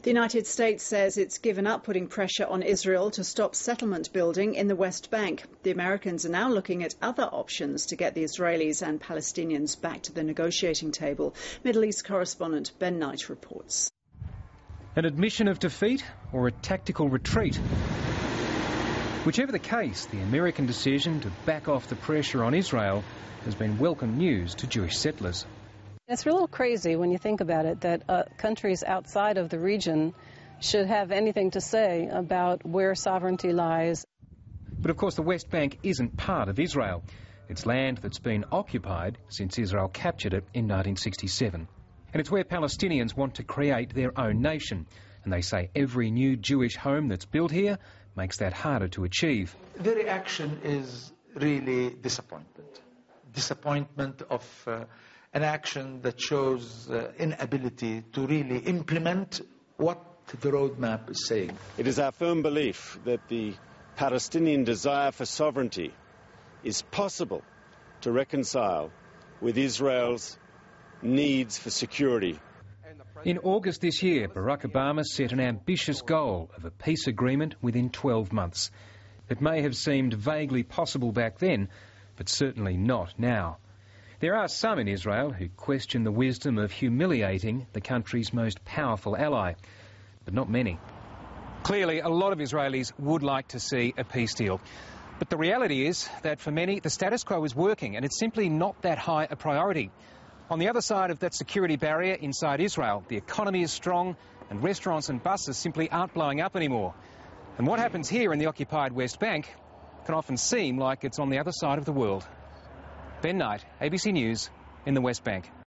The United States says it's given up putting pressure on Israel to stop settlement building in the West Bank. The Americans are now looking at other options to get the Israelis and Palestinians back to the negotiating table. Middle East correspondent Ben Knight reports. An admission of defeat or a tactical retreat? Whichever the case, the American decision to back off the pressure on Israel has been welcome news to Jewish settlers. It's a little crazy when you think about it that countries outside of the region should have anything to say about where sovereignty lies. But of course the West Bank isn't part of Israel. It's land that's been occupied since Israel captured it in 1967. And it's where Palestinians want to create their own nation. And they say every new Jewish home that's built here makes that harder to achieve. The reaction is really disappointment. Disappointment of an action that shows inability to really implement what the roadmap is saying. It is our firm belief that the Palestinian desire for sovereignty is possible to reconcile with Israel's needs for security. In August this year, Barack Obama set an ambitious goal of a peace agreement within 12 months. It may have seemed vaguely possible back then, but certainly not now. There are some in Israel who question the wisdom of humiliating the country's most powerful ally, but not many. Clearly, a lot of Israelis would like to see a peace deal. But the reality is that for many, the status quo is working and it's simply not that high a priority. On the other side of that security barrier inside Israel, the economy is strong and restaurants and buses simply aren't blowing up anymore. And what happens here in the occupied West Bank can often seem like it's on the other side of the world. Ben Knight, ABC News in the West Bank.